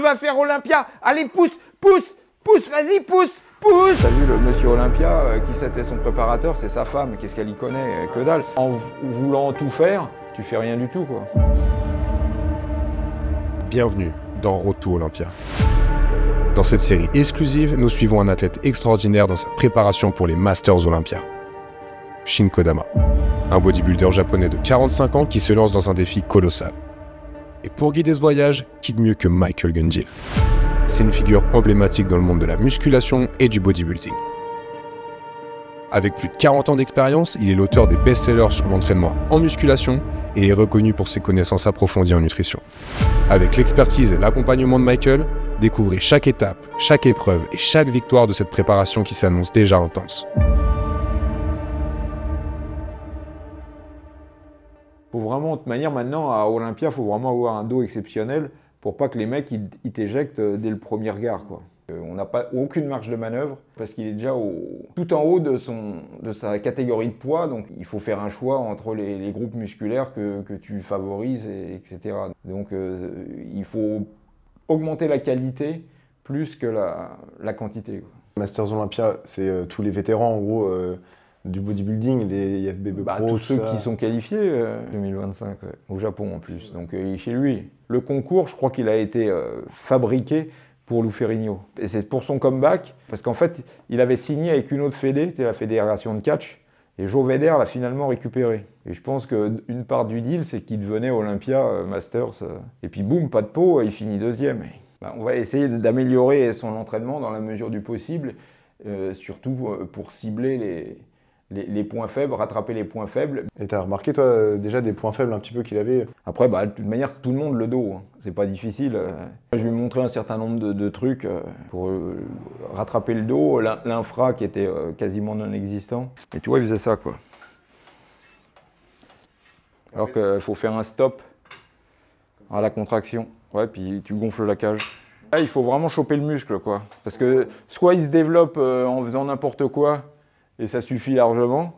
tu vas faire Olympia. Allez, pousse, pousse, pousse, vas-y, pousse, pousse. T'as vu le monsieur Olympia, qui c'était son préparateur, c'est sa femme, qu'est-ce qu'elle y connaît? Que dalle. En voulant tout faire, tu fais rien du tout, quoi. Bienvenue dans Road to Olympia. Dans cette série exclusive, nous suivons un athlète extraordinaire dans sa préparation pour les Masters Olympia. Shin Kodama, un bodybuilder japonais de 45 ans qui se lance dans un défi colossal. Et pour guider ce voyage, qui de mieux que Michael Gundil? C'est une figure emblématique dans le monde de la musculation et du bodybuilding. Avec plus de 40 ans d'expérience, il est l'auteur des best-sellers sur l'entraînement en musculation et est reconnu pour ses connaissances approfondies en nutrition. Avec l'expertise et l'accompagnement de Michael, découvrez chaque étape, chaque épreuve et chaque victoire de cette préparation qui s'annonce déjà intense. Faut vraiment, de toute manière, maintenant, à Olympia, il faut vraiment avoir un dos exceptionnel pour pas que les mecs ils t'éjectent dès le premier regard, quoi. On n'a pas aucune marge de manœuvre parce qu'il est déjà tout en haut de sa catégorie de poids, donc il faut faire un choix entre les groupes musculaires que tu favorises, etc. Donc il faut augmenter la qualité plus que la quantité, quoi. Masters Olympia, c'est tous les vétérans en gros du bodybuilding, les IFBB Pro, tous ceux qui sont qualifiés 2025, ouais, au Japon en plus, donc chez lui. Le concours, je crois qu'il a été fabriqué pour Lou Ferrigno. Et c'est pour son comeback, parce qu'en fait, il avait signé avec une autre fédé, c'était la fédération de catch, et Joe Vedder l'a finalement récupéré. Et je pense qu'une part du deal, c'est qu'il devenait Olympia Masters. Et puis boum, pas de peau, il finit deuxième. On va essayer d'améliorer son entraînement dans la mesure du possible, surtout pour cibler les points faibles, rattraper les points faibles. Et t'as remarqué, toi, déjà des points faibles un petit peu qu'il avait? Après, de toute manière, c'est tout le monde le dos, hein. C'est pas difficile. Je vais lui montrer un certain nombre de trucs pour rattraper le dos, l'infra qui était quasiment non existant. Et tu vois, il faisait ça, quoi. Alors qu'il faut faire un stop à la contraction. Ouais, puis tu gonfles la cage. Là, il faut vraiment choper le muscle, quoi. Parce que soit il se développe en faisant n'importe quoi, et ça suffit largement,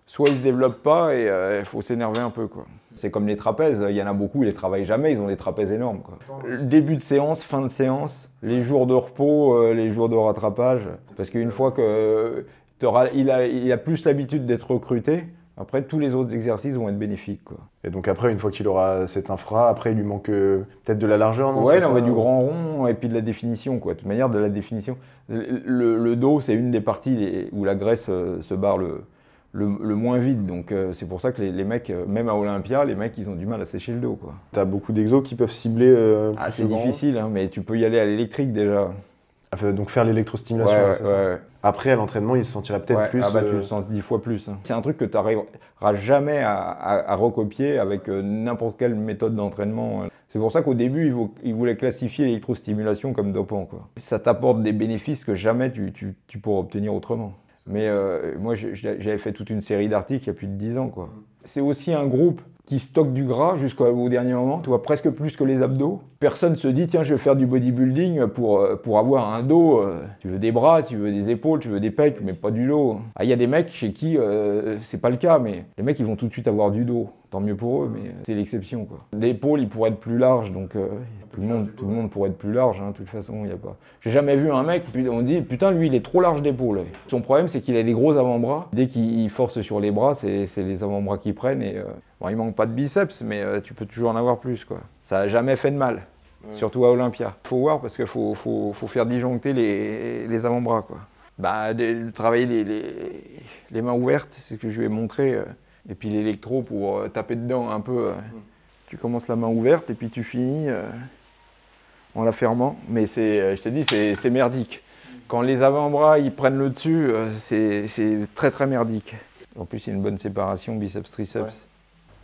soit ils ne se développent pas et il faut s'énerver un peu, quoi. C'est comme les trapèzes, il y en a beaucoup, ils ne les travaillent jamais, ils ont des trapèzes énormes, quoi. Début de séance, fin de séance, les jours de repos, les jours de rattrapage, parce qu'une fois qu'il a plus l'habitude d'être recruté, après tous les autres exercices vont être bénéfiques, quoi. Et donc après, une fois qu'il aura cet infra, après il lui manque peut-être de la largeur, non? Ouais, du grand rond et puis de la définition, quoi. De toute manière, de la définition. Le dos, c'est une des parties où la graisse se barre le moins vite. Donc c'est pour ça que les mecs, même à Olympia, les mecs, ils ont du mal à sécher le dos, quoi. T'as beaucoup d'exos qui peuvent cibler c'est difficile, hein, mais tu peux y aller à l'électrique déjà. Donc faire l'électrostimulation, ouais, c'est ça. Après, à l'entraînement, il se sentirait peut-être plus... tu le sens 10 fois plus. Hein. C'est un truc que tu n'arriveras jamais à recopier avec n'importe quelle méthode d'entraînement. C'est pour ça qu'au début, ils voulaient classifier l'électrostimulation comme dopant, quoi. Ça t'apporte des bénéfices que jamais tu pourras obtenir autrement. Mais moi, j'avais fait toute une série d'articles il y a plus de 10 ans, quoi. C'est aussi un groupe qui stocke du gras jusqu'au dernier moment, tu vois, presque plus que les abdos. Personne se dit, tiens, je vais faire du bodybuilding pour avoir un dos. Tu veux des bras, tu veux des épaules, tu veux des pecs, mais pas du dos. Ah, il y a des mecs chez qui c'est pas le cas, mais les mecs, ils vont tout de suite avoir du dos. Tant mieux pour eux, mais c'est l'exception, quoi. L'épaule, il pourrait être plus large, donc tout le monde pourrait être plus large, hein, de toute façon, il n'y a pas... J'ai jamais vu un mec, on dit, putain, lui, il est trop large d'épaule. Son problème, c'est qu'il a des gros avant-bras. Dès qu'il force sur les bras, c'est les avant-bras qui prennent, et bon, il manque pas de biceps, mais tu peux toujours en avoir plus, quoi. Ça n'a jamais fait de mal, surtout à Olympia. Faut voir, parce qu'il faut faire disjoncter les avant-bras, quoi. Travailler les mains ouvertes, c'est ce que je vais montrer. Et puis l'électro pour taper dedans un peu. Tu commences la main ouverte et puis tu finis en la fermant. Mais je te dis, c'est merdique. Quand les avant-bras ils prennent le dessus, c'est très très merdique. En plus, il y a une bonne séparation biceps-triceps. Ouais.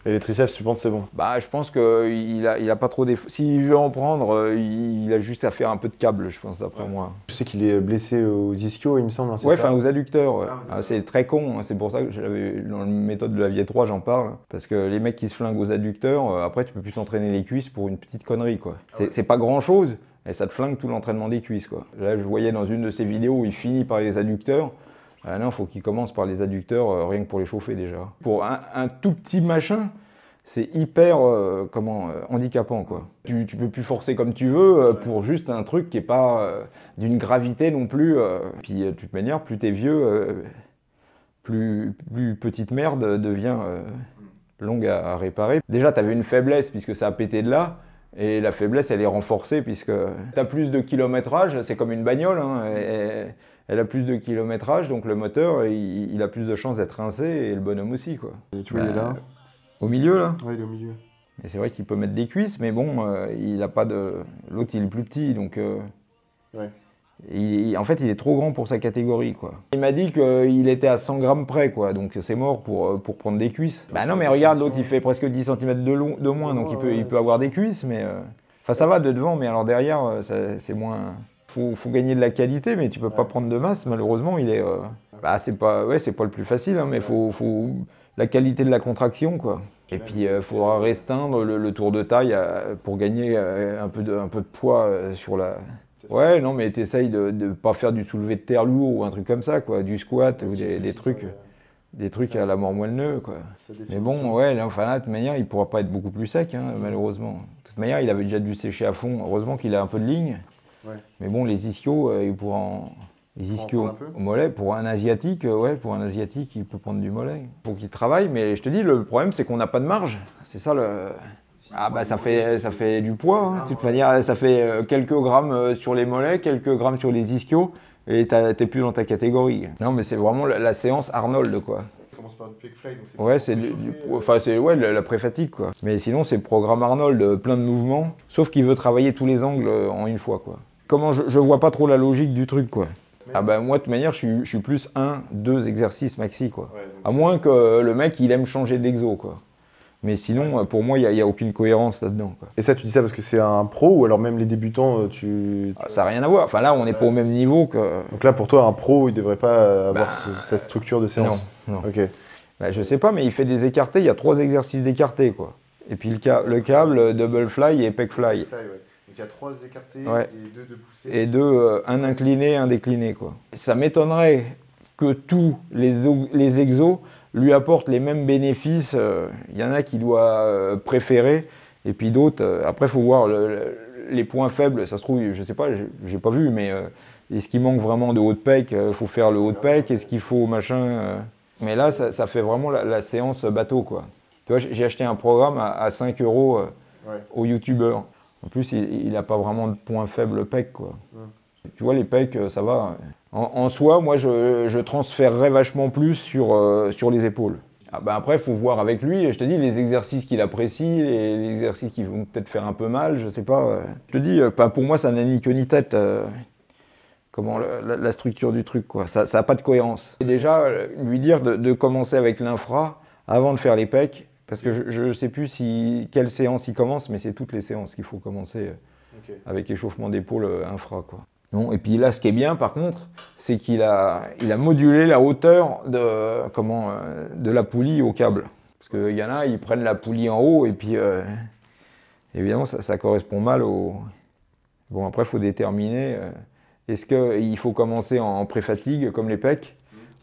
Et les triceps, tu penses c'est bon? Je pense qu'il a pas trop d'efforts. S'il veut en prendre, il a juste à faire un peu de câble, je pense, d'après moi. Je sais qu'il est blessé aux ischios, il me semble. Ouais, enfin aux adducteurs. Ouais. C'est très con, hein. C'est pour ça que dans la méthode de la Viet 3, j'en parle. Parce que les mecs qui se flinguent aux adducteurs, après, tu peux plus t'entraîner les cuisses pour une petite connerie, quoi. C'est pas grand-chose, et ça te flingue tout l'entraînement des cuisses, quoi. Là, je voyais dans une de ses vidéos où il finit par les adducteurs. Non, il faut qu'il commence par les adducteurs, rien que pour les chauffer déjà. Pour un tout petit machin, c'est hyper handicapant, quoi. Tu peux plus forcer comme tu veux pour juste un truc qui est pas d'une gravité non plus. Puis de toute manière, plus t'es vieux, plus petite merde devient longue à réparer. Déjà, tu avais une faiblesse puisque ça a pété de là. Et la faiblesse, elle est renforcée puisque tu as plus de kilométrage, c'est comme une bagnole, hein, elle a plus de kilométrage, donc le moteur, il a plus de chances d'être rincé et le bonhomme aussi, quoi. Et tu vois, il est là. Au milieu, là. Ouais, il est au milieu. Et c'est vrai qu'il peut mettre des cuisses, mais bon, il a pas de... L'autre, il est plus petit, donc... Ouais. En fait, il est trop grand pour sa catégorie, quoi. Il m'a dit qu'il était à 100 grammes près, quoi, donc c'est mort pour prendre des cuisses. Bah non, mais regarde, l'autre, il fait presque 10 cm de moins, donc il peut avoir des cuisses, mais... Enfin, ça va de devant, mais alors derrière, c'est moins... Faut gagner de la qualité, mais tu peux pas prendre de masse, malheureusement, il est... Bah, c'est pas le plus facile, hein, mais faut la qualité de la contraction, quoi. Et puis, il faudra restreindre le tour de taille pour gagner un peu de poids sur la... Ouais, non, mais t'essayes de ne pas faire du soulevé de terre lourd ou un truc comme ça, quoi, du squat ou des trucs à la mort moelle-neu, quoi. Mais bon, ouais, là, enfin, là, de toute manière, il pourra pas être beaucoup plus sec, hein, malheureusement. De toute manière, il avait déjà dû sécher à fond. Heureusement qu'il a un peu de ligne. Ouais. Mais bon, les ischios, il pourra en... Les ischios au mollet, pour un asiatique, il peut prendre du mollet. Il faut qu'il travaille, mais je te dis, le problème, c'est qu'on n'a pas de marge. C'est ça le... Ah bah ça fait du poids, hein. De toute manière, ça fait quelques grammes sur les mollets, quelques grammes sur les ischios, et t'es plus dans ta catégorie. Non, mais c'est vraiment la séance Arnold, quoi. Ça commence par du peak fly, donc c'est... Ouais, c'est la pré-fatigue, quoi. Mais sinon, c'est le programme Arnold, plein de mouvements, sauf qu'il veut travailler tous les angles en une fois, quoi. Comment je vois pas trop la logique du truc, quoi. Ah bah moi, de toute manière, je suis plus 1-2 exercices maxi, quoi. Ouais, à moins que le mec, il aime changer d'exo, quoi. Mais sinon, pour moi, il n'y a aucune cohérence là-dedans, quoi. Et ça, tu dis ça parce que c'est un pro ou alors même les débutants, ça n'a rien à voir. Enfin là, on n'est pas au même niveau que... Donc là, pour toi, un pro, il ne devrait pas avoir cette structure de séance? Non. Ok. Bah, je sais pas, mais il fait des écartés. Il y a 3 exercices d'écartés, quoi. Et puis le câble, double fly et pec fly. Donc il y a 3 écartés et 2 de poussée. Et 2, un incliné, un décliné, quoi. Ça m'étonnerait que tous les exos lui apportent les mêmes bénéfices. Il y en a qui doit préférer, et puis d'autres. Après, il faut voir les points faibles. Ça se trouve, je sais pas, j'ai pas vu, mais est-ce qu'il manque vraiment de haut de pec? Il faut faire le haut de pec. Est-ce qu'il faut machin Mais là, ça fait vraiment la séance bateau, quoi. Tu vois, j'ai acheté un programme à 5 € au youtubeur. En plus, il n'a pas vraiment de points faibles pec, quoi. Tu vois, les pecs, ça va. En soi, moi, je transférerais vachement plus sur les épaules. Ah ben après, il faut voir avec lui. Je te dis, les exercices qu'il apprécie, les exercices qui vont peut-être faire un peu mal, je sais pas. Je te dis, pour moi, ça n'a ni queue ni tête. Comment la structure du truc, quoi. Ça n'a pas de cohérence. Et déjà, lui dire de commencer avec l'infra avant de faire les pecs, parce que je ne sais plus quelle séance il commence, mais c'est toutes les séances qu'il faut commencer avec échauffement d'épaule infra, quoi. Non, et puis là, ce qui est bien, par contre, c'est qu'il a modulé la hauteur de la poulie au câble. Parce qu'il y en a, ils prennent la poulie en haut, et puis évidemment, ça correspond mal au... Bon, après, il faut déterminer, est-ce qu'il faut commencer en pré-fatigue, comme les pecs,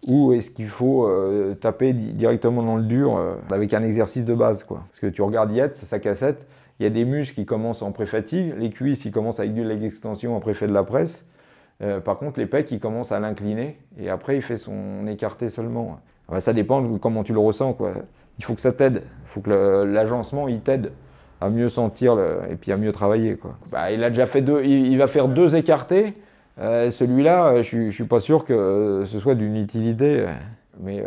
ou est-ce qu'il faut taper directement dans le dur avec un exercice de base, quoi. Parce que tu regardes Yates, sa cassette, il y a des muscles qui commencent en pré-fatigue, les cuisses, ils commencent avec du leg extension après fait de la presse. Par contre, les pecs, ils commencent à l'incliner, et après, il fait son écarté seulement. Alors, ça dépend de comment tu le ressens, quoi. Il faut que ça t'aide, il faut que l'agencement, il t'aide à mieux sentir et puis à mieux travailler, quoi. Bah, il a déjà fait il va faire 2 écartés. Celui-là, je ne suis pas sûr que ce soit d'une utilité, mais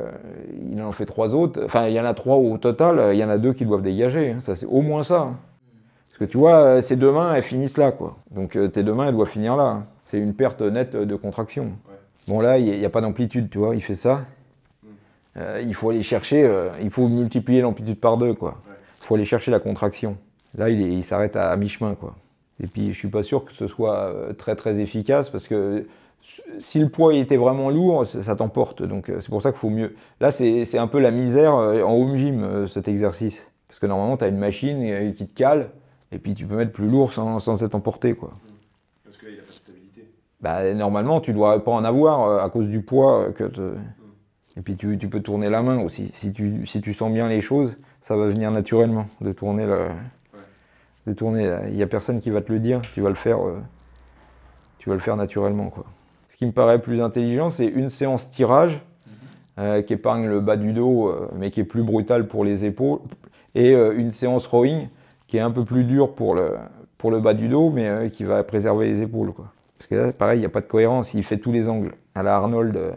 il en fait 3 autres. Enfin, il y en a 3 au total, il y en a 2 qui doivent dégager. Hein. Ça, c'est au moins ça. Hein. Parce que tu vois, ces 2 mains, elles finissent là, quoi. Donc tes 2 mains, elles doivent finir là. Hein. C'est une perte nette de contraction. Ouais. Bon, là, il n'y a pas d'amplitude, tu vois, il fait ça. Il faut aller chercher, il faut multiplier l'amplitude par 2, quoi. Il faut aller chercher la contraction. Là, il s'arrête à mi-chemin, quoi. Et puis, je ne suis pas sûr que ce soit très, très efficace, parce que si le poids était vraiment lourd, ça t'emporte. Donc, c'est pour ça qu'il faut mieux... Là, c'est un peu la misère en home gym, cet exercice. Parce que normalement, tu as une machine qui te cale, et puis tu peux mettre plus lourd sans être emporté, quoi. Parce que là, il n'a pas de stabilité. Bah, normalement, tu ne dois pas en avoir à cause du poids. Et puis, tu peux tourner la main aussi. Si tu sens bien les choses, ça va venir naturellement, de tourner le... De tourner, il n'y a personne qui va te le dire, tu vas le faire naturellement, quoi. Ce qui me paraît plus intelligent, c'est une séance tirage, qui épargne le bas du dos, mais qui est plus brutale pour les épaules, et une séance rowing, qui est un peu plus dure pour le bas du dos, mais qui va préserver les épaules, quoi. Parce que là, pareil, il n'y a pas de cohérence, il fait tous les angles. À la Arnold,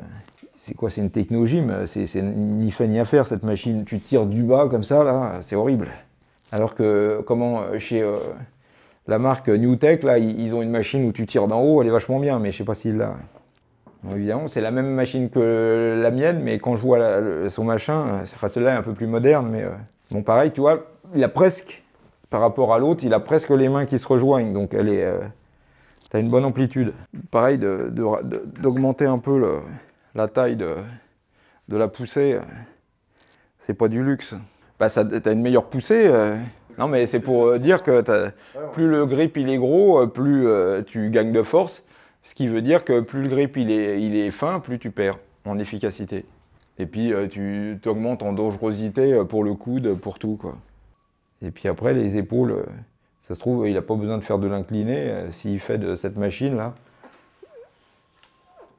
c'est quoi? C'est une techno-gym, c'est ni fait ni à faire cette machine. Tu tires du bas comme ça, là, c'est horrible. Alors que, chez la marque Newtek, là, ils ont une machine où tu tires d'en haut, elle est vachement bien, mais je sais pas s'il l'a. Bon, évidemment, c'est la même machine que la mienne, mais quand je vois son machin, enfin celle-là est un peu plus moderne, mais bon, pareil, tu vois, il a presque, par rapport à l'autre, il a presque les mains qui se rejoignent, donc elle est, t'as une bonne amplitude. Pareil, d'augmenter un peu la taille de la poussée, c'est pas du luxe. Bah, t'as une meilleure poussée. Non, mais c'est pour dire que plus le grip il est gros, plus tu gagnes de force. Ce qui veut dire que plus le grip il est fin, plus tu perds en efficacité. Et puis tu augmentes en dangerosité pour le coude, pour tout, quoi. Et puis après, les épaules, ça se trouve, il n'a pas besoin de faire de l'incliné s'il fait de cette machine-là.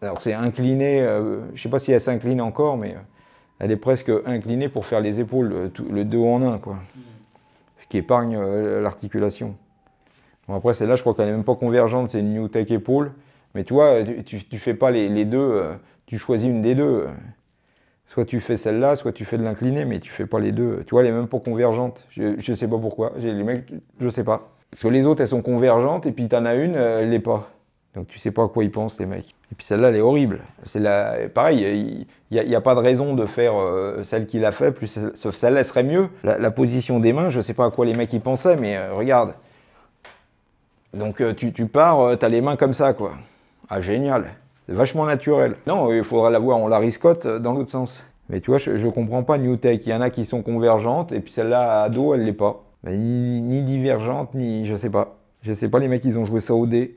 Alors c'est incliné, je ne sais pas si elle s'incline encore, mais elle est presque inclinée pour faire les épaules, le deux en un, quoi. Ce qui épargne l'articulation. Bon, après, celle-là, je crois qu'elle n'est même pas convergente, c'est une Newtek épaule. Mais tu vois, tu fais pas les deux, tu choisis une des deux. Soit tu fais celle-là, soit tu fais de l'incliné, mais tu fais pas les deux. Tu vois, elle est même pas convergente. Je sais pas pourquoi. Les mecs, je sais pas. Parce que les autres, elles sont convergentes, et puis t'en as une, elle l'est pas. Donc tu sais pas à quoi ils pensent, les mecs. Et puis celle-là, elle est horrible. Pareil, il n'y a pas de raison de faire celle qu'il a fait, plus celle-là serait mieux. La position des mains, je sais pas à quoi les mecs y pensaient, mais regarde. Donc tu pars, t'as les mains comme ça, quoi. Ah, génial. C'est vachement naturel. Non, il faudra l'avoir en Larry Scott dans l'autre sens. Mais tu vois, je comprends pas Newtek. Il y en a qui sont convergentes, et puis celle-là, à dos, elle l'est pas. Mais ni divergente, ni... Je sais pas. Je sais pas, les mecs, ils ont joué ça au dé.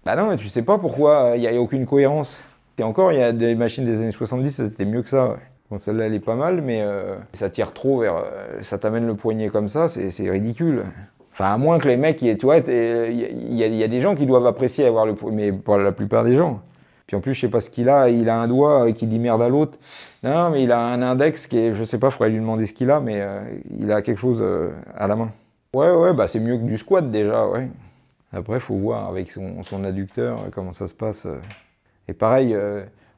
Bah non, tu sais pas pourquoi, il n'y a aucune cohérence. Et encore, il y a des machines des années 70, c'était mieux que ça. Ouais. Bon, celle-là, elle est pas mal, mais ça tire trop vers... ça t'amène le poignet comme ça, c'est ridicule. Enfin, à moins que les mecs, tu vois, il y a des gens qui doivent apprécier avoir le poignet, mais pas la plupart des gens. Puis en plus, je sais pas ce qu'il a un doigt qui dit merde à l'autre. Non, mais il a un index qui est, je sais pas, faudrait lui demander ce qu'il a, mais il a quelque chose à la main. Ouais, bah c'est mieux que du squat déjà, ouais. Après, il faut voir avec son adducteur comment ça se passe. Et pareil,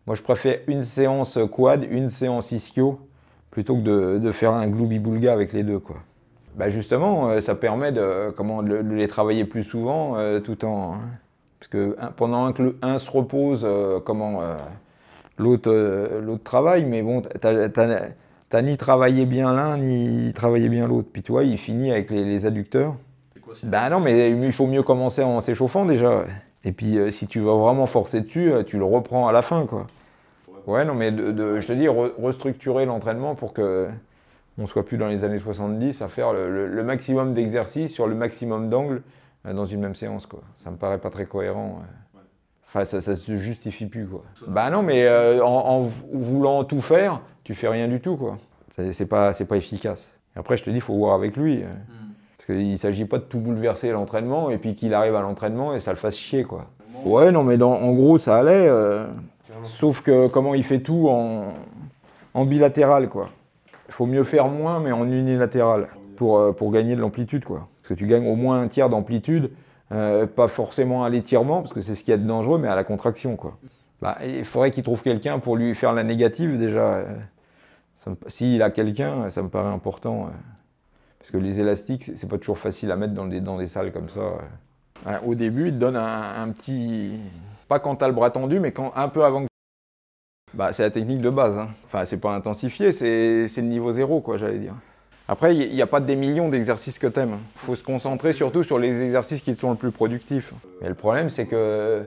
moi je préfère une séance quad, une séance ischio, plutôt que de faire un gloubi-boulga avec les deux, quoi. Bah justement, ça permet de les travailler plus souvent, tout en... Parce que pendant que un se repose, l'autre travaille, mais bon, t'as ni travaillé bien l'un, ni travaillé bien l'autre. Puis tu vois, il finit avec les adducteurs. Ben non, mais il faut mieux commencer en s'échauffant déjà. Et puis si tu vas vraiment forcer dessus, tu le reprends à la fin, quoi. Ouais, non, mais je te dis, restructurer l'entraînement pour que on soit plus dans les années 70 à faire le maximum d'exercices sur le maximum d'angles dans une même séance, quoi. Ça me paraît pas très cohérent. Enfin, ça se justifie plus, quoi. Bah non, mais en voulant tout faire, tu fais rien du tout, quoi. C'est pas efficace. Et après, je te dis, il faut voir avec lui. Parce qu'il ne s'agit pas de tout bouleverser l'entraînement et puis qu'il arrive à l'entraînement et ça le fasse chier, quoi. Ouais, non, mais en gros, ça allait. Sauf que comment il fait tout en bilatéral, quoi. Il faut mieux faire moins, mais en unilatéral pour gagner de l'amplitude, quoi. Parce que tu gagnes au moins un tiers d'amplitude, pas forcément à l'étirement, parce que c'est ce qu'il y a de dangereux, mais à la contraction, quoi. Bah, il faudrait qu'il trouve quelqu'un pour lui faire la négative, déjà. S'il a quelqu'un, ça me paraît important. Parce que les élastiques, c'est pas toujours facile à mettre dans des salles comme ça. Ouais, au début, il te donne un petit... Pas quand t'as le bras tendu, mais un peu avant que... Bah, c'est la technique de base. Hein. Enfin, c'est pas intensifié, c'est le niveau zéro, quoi, j'allais dire. Après, il n'y a pas des millions d'exercices que t'aimes. Il faut se concentrer surtout sur les exercices qui sont le plus productifs. Mais le problème, c'est que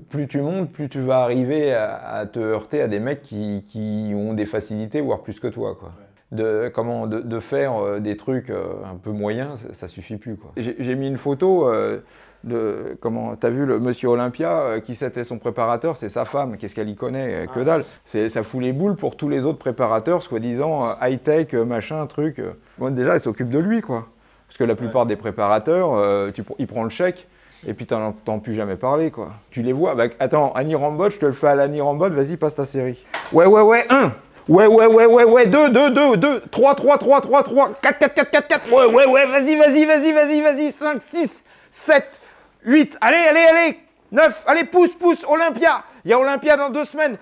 plus tu montes, plus tu vas arriver à te heurter à des mecs qui ont des facilités, voire plus que toi, quoi. De faire des trucs un peu moyens, ça suffit plus, quoi. J'ai mis une photo Comment, t'as vu le monsieur Olympia, qui c'était son préparateur, c'est sa femme, qu'est-ce qu'elle y connaît? Que dalle. Ça fout les boules pour tous les autres préparateurs, soi-disant high-tech, machin, truc. Bon, déjà, elle s'occupe de lui, quoi. Parce que la plupart des préparateurs, il prend le chèque, et puis t'en plus jamais parler, quoi. Tu les vois, bah, attends, Annie Rambold, je te le fais à l'Annie Rambold, vas-y, passe ta série. Ouais, 1. Ouais, 2, 3, 4, 4. Ouais, vas-y, 5, 6, 7, 8, allez, 9, allez, pousse, Olympia. Il y a Olympia dans 2 semaines,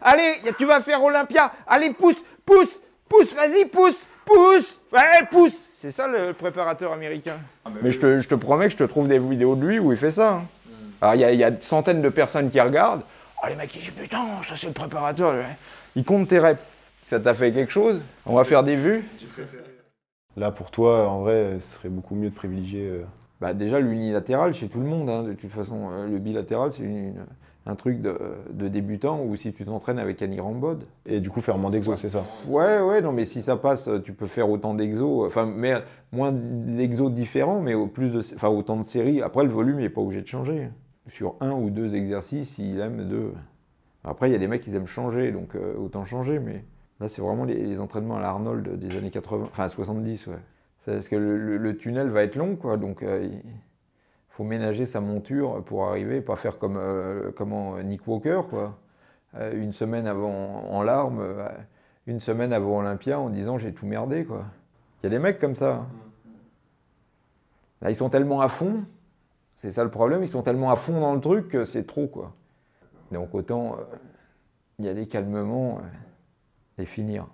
allez, tu vas faire Olympia, allez, pousse, vas-y, pousse. Ouais, pousse. C'est ça le préparateur américain. Mais je te promets que je te trouve des vidéos de lui où il fait ça. Hein. Alors il y a des centaines de personnes qui regardent. Oh les mecs ils disent putain, ça c'est le préparateur. Il compte tes reps. Ça t'a fait quelque chose? On va faire des vues. Là pour toi, en vrai, ce serait beaucoup mieux de privilégier... Bah, déjà l'unilatéral chez tout le monde. Hein. De toute façon, le bilatéral c'est un truc de débutant ou si tu t'entraînes avec Annie Rambaud. Et du coup faire moins d'exos, c'est ça? Ouais, non mais si ça passe, tu peux faire autant d'exos, enfin mais moins d'exos différents, mais autant de séries. Après le volume il n'est pas obligé de changer. Sur 1 ou 2 exercices, il aime 2. Après il y a des mecs qui aiment changer, donc autant changer, mais là c'est vraiment les entraînements à la Arnold des années 80, enfin 70, ouais. Parce que le tunnel va être long, quoi, donc il faut ménager sa monture pour arriver, pas faire comme Nick Walker, quoi. Une semaine avant, en larmes, une semaine avant Olympia en disant j'ai tout merdé, quoi. Il y a des mecs comme ça. Hein. Là, ils sont tellement à fond, c'est ça le problème, ils sont tellement à fond dans le truc que c'est trop, quoi. Donc autant y aller calmement et finir.